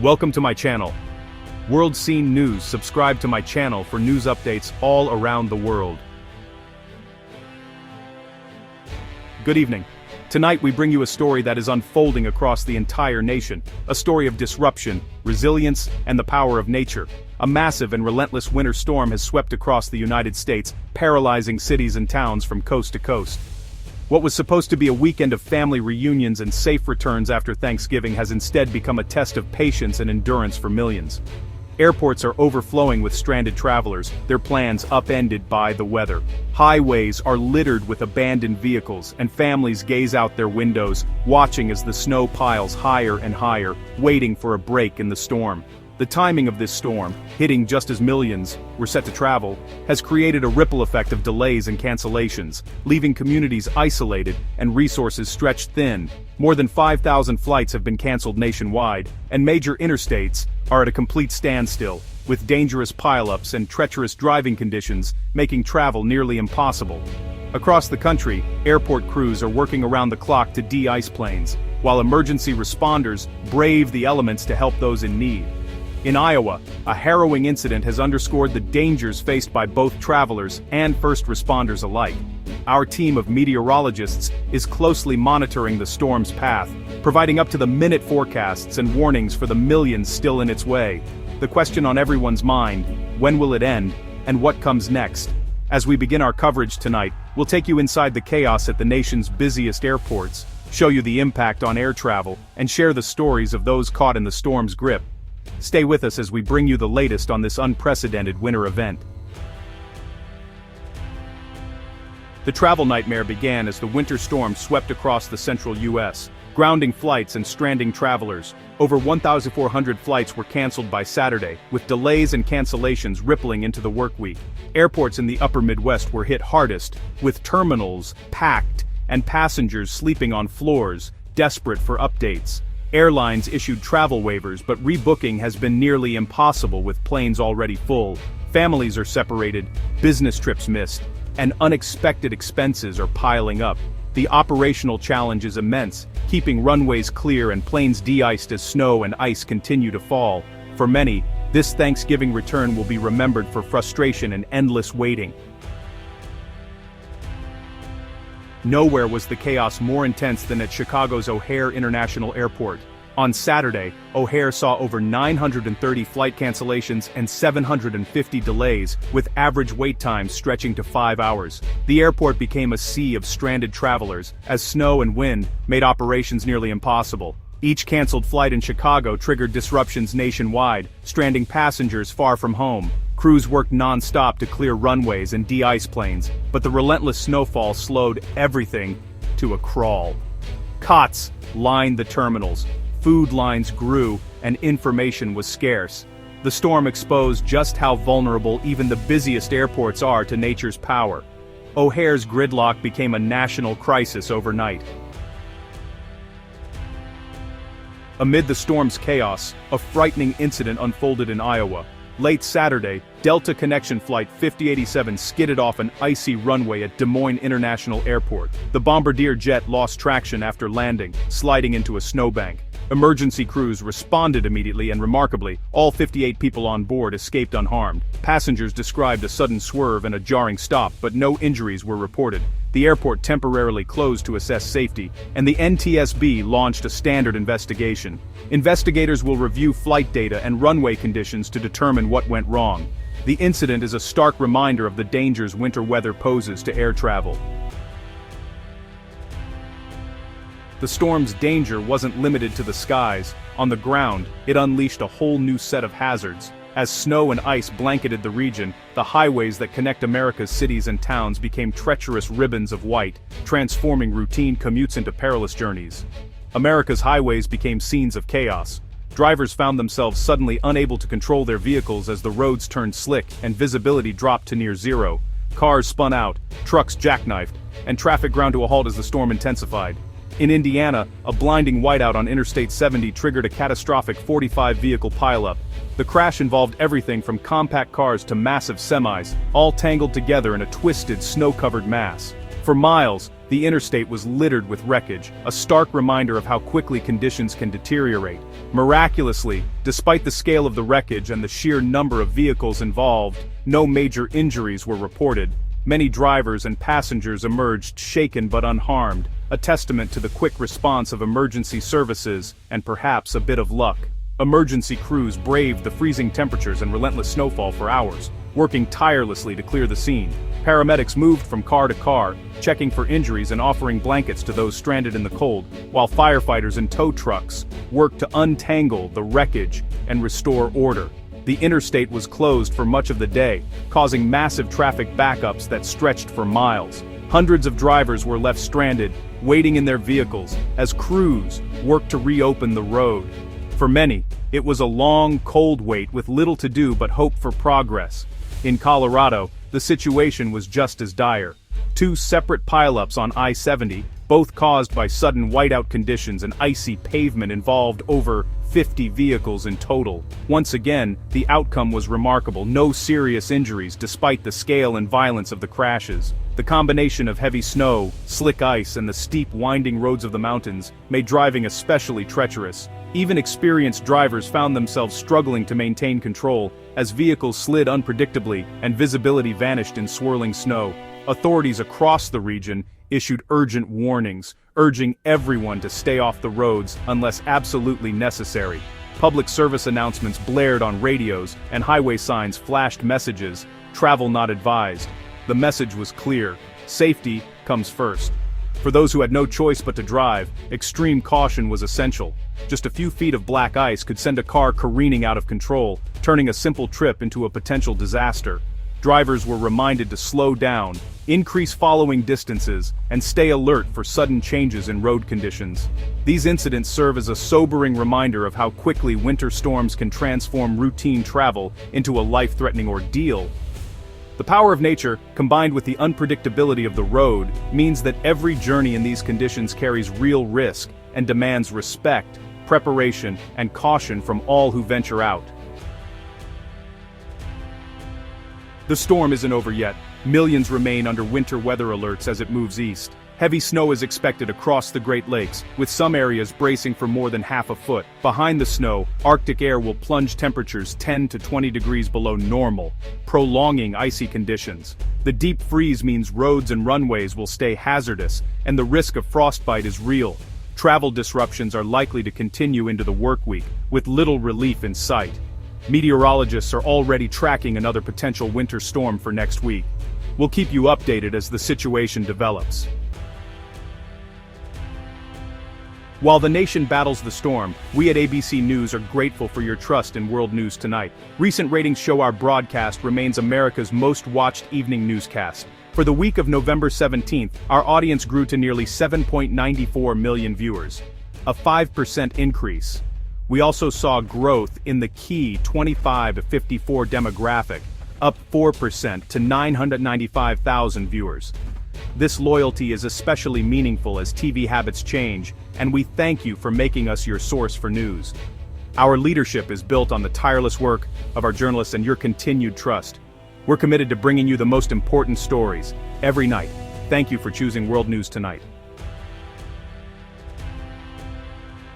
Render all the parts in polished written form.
Welcome to my channel. World Scene News. Subscribe to my channel for news updates all around the world. Good evening. Tonight we bring you a story that is unfolding across the entire nation, a story of disruption, resilience, and the power of nature. A massive and relentless winter storm has swept across the United States, paralyzing cities and towns from coast to coast. What was supposed to be a weekend of family reunions and safe returns after Thanksgiving has instead become a test of patience and endurance for millions. Airports are overflowing with stranded travelers, their plans upended by the weather. Highways are littered with abandoned vehicles, and families gaze out their windows, watching as the snow piles higher and higher, waiting for a break in the storm. The timing of this storm, hitting just as millions were set to travel, has created a ripple effect of delays and cancellations, leaving communities isolated and resources stretched thin. More than 5,000 flights have been canceled nationwide, and major interstates are at a complete standstill, with dangerous pile-ups and treacherous driving conditions making travel nearly impossible. Across the country, airport crews are working around the clock to de-ice planes, while emergency responders brave the elements to help those in need. In Iowa, a harrowing incident has underscored the dangers faced by both travelers and first responders alike. Our team of meteorologists is closely monitoring the storm's path, providing up-to-the-minute forecasts and warnings for the millions still in its way. The question on everyone's mind: when will it end, and what comes next? As we begin our coverage tonight, we'll take you inside the chaos at the nation's busiest airports, show you the impact on air travel, and share the stories of those caught in the storm's grip. Stay with us as we bring you the latest on this unprecedented winter event. The travel nightmare began as the winter storm swept across the central U.S., grounding flights and stranding travelers. Over 1,400 flights were canceled by Saturday, with delays and cancellations rippling into the work week. Airports in the upper Midwest were hit hardest, with terminals packed and passengers sleeping on floors, desperate for updates. Airlines issued travel waivers, but rebooking has been nearly impossible with planes already full. Families are separated, business trips missed, and unexpected expenses are piling up. The operational challenge is immense, keeping runways clear and planes de-iced as snow and ice continue to fall. For many, this Thanksgiving return will be remembered for frustration and endless waiting. Nowhere was the chaos more intense than at Chicago's O'Hare International Airport. On Saturday, O'Hare saw over 930 flight cancellations and 750 delays, with average wait times stretching to 5 hours. The airport became a sea of stranded travelers, as snow and wind made operations nearly impossible. Each canceled flight in Chicago triggered disruptions nationwide, stranding passengers far from home. Crews worked non-stop to clear runways and de-ice planes, but the relentless snowfall slowed everything to a crawl. Cots lined the terminals, food lines grew, and information was scarce. The storm exposed just how vulnerable even the busiest airports are to nature's power. O'Hare's gridlock became a national crisis overnight. Amid the storm's chaos, a frightening incident unfolded in Iowa. Late Saturday, Delta Connection Flight 5087 skidded off an icy runway at Des Moines International Airport. The Bombardier jet lost traction after landing, sliding into a snowbank. Emergency crews responded immediately, and remarkably, all 58 people on board escaped unharmed. Passengers described a sudden swerve and a jarring stop, but no injuries were reported. The airport temporarily closed to assess safety, and the NTSB launched a standard investigation. Investigators will review flight data and runway conditions to determine what went wrong. The incident is a stark reminder of the dangers winter weather poses to air travel. The storm's danger wasn't limited to the skies. On the ground, it unleashed a whole new set of hazards. As snow and ice blanketed the region, the highways that connect America's cities and towns became treacherous ribbons of white, transforming routine commutes into perilous journeys. America's highways became scenes of chaos. Drivers found themselves suddenly unable to control their vehicles as the roads turned slick and visibility dropped to near zero. Cars spun out, trucks jackknifed, and traffic ground to a halt as the storm intensified. In Indiana, a blinding whiteout on Interstate 70 triggered a catastrophic 45-vehicle pileup. The crash involved everything from compact cars to massive semis, all tangled together in a twisted, snow-covered mass. For miles, the interstate was littered with wreckage, a stark reminder of how quickly conditions can deteriorate. Miraculously, despite the scale of the wreckage and the sheer number of vehicles involved, no major injuries were reported. Many drivers and passengers emerged shaken but unharmed, a testament to the quick response of emergency services and perhaps a bit of luck. Emergency crews braved the freezing temperatures and relentless snowfall for hours, working tirelessly to clear the scene. Paramedics moved from car to car, checking for injuries and offering blankets to those stranded in the cold, while firefighters and tow trucks worked to untangle the wreckage and restore order. The interstate was closed for much of the day, causing massive traffic backups that stretched for miles. Hundreds of drivers were left stranded, waiting in their vehicles, as crews worked to reopen the road. For many, it was a long, cold wait with little to do but hope for progress. In Colorado, the situation was just as dire. Two separate pileups on I-70, both caused by sudden whiteout conditions and icy pavement, involved over 50 vehicles in total. Once again, the outcome was remarkable: no serious injuries despite the scale and violence of the crashes. The combination of heavy snow, slick ice, and the steep, winding roads of the mountains made driving especially treacherous. Even experienced drivers found themselves struggling to maintain control, as vehicles slid unpredictably and visibility vanished in swirling snow. Authorities across the region issued urgent warnings, urging everyone to stay off the roads unless absolutely necessary. Public service announcements blared on radios, and highway signs flashed messages: "Travel not advised." The message was clear: safety comes first. For those who had no choice but to drive, extreme caution was essential. Just a few feet of black ice could send a car careening out of control, turning a simple trip into a potential disaster. Drivers were reminded to slow down, increase following distances, and stay alert for sudden changes in road conditions. These incidents serve as a sobering reminder of how quickly winter storms can transform routine travel into a life-threatening ordeal. The power of nature, combined with the unpredictability of the road, means that every journey in these conditions carries real risk and demands respect, preparation, and caution from all who venture out. The storm isn't over yet. Millions remain under winter weather alerts as it moves east. Heavy snow is expected across the Great Lakes, with some areas bracing for more than half a foot. Behind the snow, Arctic air will plunge temperatures 10 to 20 degrees below normal, prolonging icy conditions. The deep freeze means roads and runways will stay hazardous, and the risk of frostbite is real. Travel disruptions are likely to continue into the work week, with little relief in sight. Meteorologists are already tracking another potential winter storm for next week. We'll keep you updated as the situation develops. While the nation battles the storm, we at ABC News are grateful for your trust in World News Tonight. Recent ratings show our broadcast remains America's most watched evening newscast. For the week of November 17th, our audience grew to nearly 7.94 million viewers, a 5% increase. We also saw growth in the key 25 to 54 demographic, up 4% to 995,000 viewers. This loyalty is especially meaningful as TV habits change, and we thank you for making us your source for news. Our leadership is built on the tireless work of our journalists and your continued trust. We're committed to bringing you the most important stories every night. Thank you for choosing World News Tonight.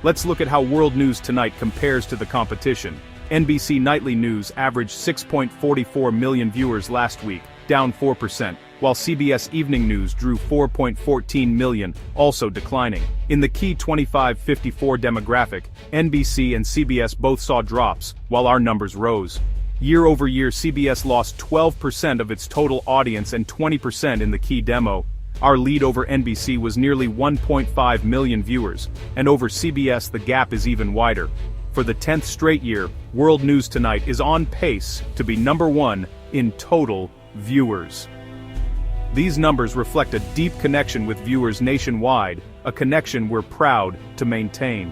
Let's look at how World News Tonight compares to the competition. NBC Nightly News averaged 6.44 million viewers last week, down 4%, while CBS Evening News drew 4.14 million, also declining. In the key 25-54 demographic, NBC and CBS both saw drops, while our numbers rose. Year over year, CBS lost 12% of its total audience and 20% in the key demo. Our lead over NBC was nearly 1.5 million viewers, and over CBS the gap is even wider. For the 10th straight year, World News Tonight is on pace to be number one in total viewers. These numbers reflect a deep connection with viewers nationwide, a connection we're proud to maintain.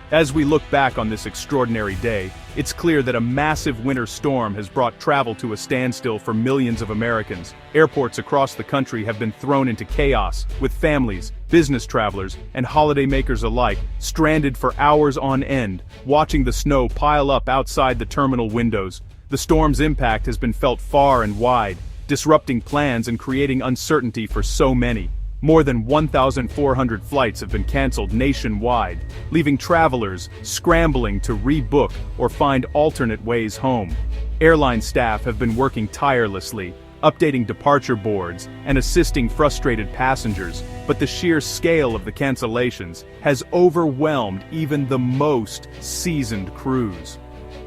As we look back on this extraordinary day, it's clear that a massive winter storm has brought travel to a standstill for millions of Americans. Airports across the country have been thrown into chaos, with families, business travelers, and holidaymakers alike stranded for hours on end, watching the snow pile up outside the terminal windows. The storm's impact has been felt far and wide. disrupting plans and creating uncertainty for so many. More than 1,400 flights have been canceled nationwide, leaving travelers scrambling to rebook or find alternate ways home. Airline staff have been working tirelessly, updating departure boards and assisting frustrated passengers, but the sheer scale of the cancellations has overwhelmed even the most seasoned crews.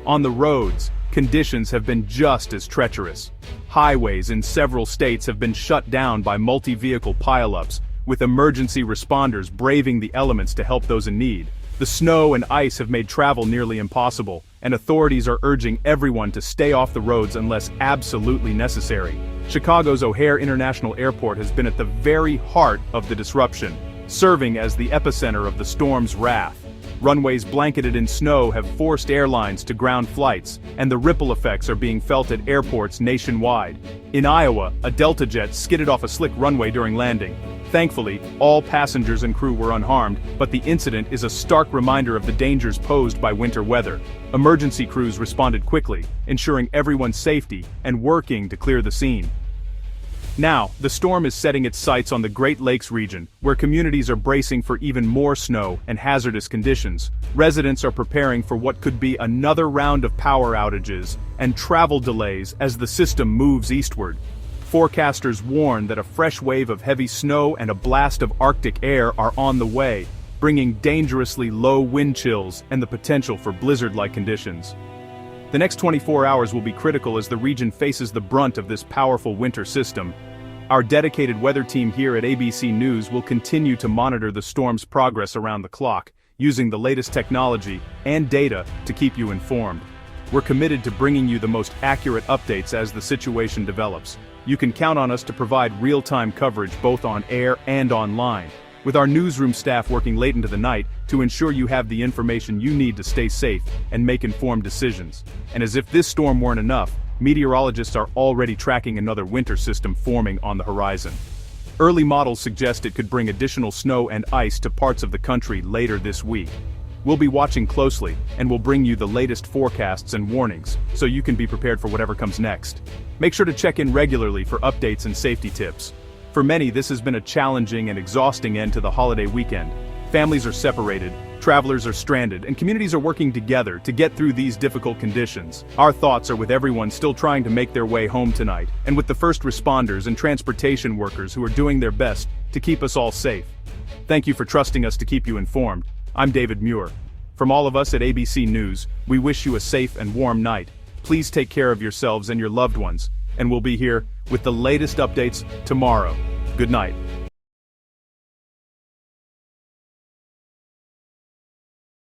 On the roads, conditions have been just as treacherous. Highways in several states have been shut down by multi-vehicle pile-ups, with emergency responders braving the elements to help those in need. The snow and ice have made travel nearly impossible, and authorities are urging everyone to stay off the roads unless absolutely necessary. Chicago's O'Hare International Airport has been at the very heart of the disruption, serving as the epicenter of the storm's wrath. Runways blanketed in snow have forced airlines to ground flights, and the ripple effects are being felt at airports nationwide. In Iowa, a Delta jet skidded off a slick runway during landing. Thankfully, all passengers and crew were unharmed, but the incident is a stark reminder of the dangers posed by winter weather. Emergency crews responded quickly, ensuring everyone's safety and working to clear the scene. Now, the storm is setting its sights on the Great Lakes region, where communities are bracing for even more snow and hazardous conditions. Residents are preparing for what could be another round of power outages and travel delays as the system moves eastward. Forecasters warn that a fresh wave of heavy snow and a blast of Arctic air are on the way, bringing dangerously low wind chills and the potential for blizzard-like conditions. The next 24 hours will be critical as the region faces the brunt of this powerful winter system. Our dedicated weather team here at ABC News will continue to monitor the storm's progress around the clock, using the latest technology and data to keep you informed. We're committed to bringing you the most accurate updates as the situation develops. You can count on us to provide real-time coverage both on air and online, with our newsroom staff working late into the night to ensure you have the information you need to stay safe and make informed decisions. And as if this storm weren't enough, meteorologists are already tracking another winter system forming on the horizon. Early models suggest it could bring additional snow and ice to parts of the country later this week. We'll be watching closely, and we'll bring you the latest forecasts and warnings, so you can be prepared for whatever comes next. Make sure to check in regularly for updates and safety tips. For many, this has been a challenging and exhausting end to the holiday weekend. Families are separated, travelers are stranded, and communities are working together to get through these difficult conditions. Our thoughts are with everyone still trying to make their way home tonight, and with the first responders and transportation workers who are doing their best to keep us all safe. Thank you for trusting us to keep you informed. I'm David Muir. From all of us at ABC News, we wish you a safe and warm night. Please take care of yourselves and your loved ones, and we'll be here with the latest updates tomorrow. Good night.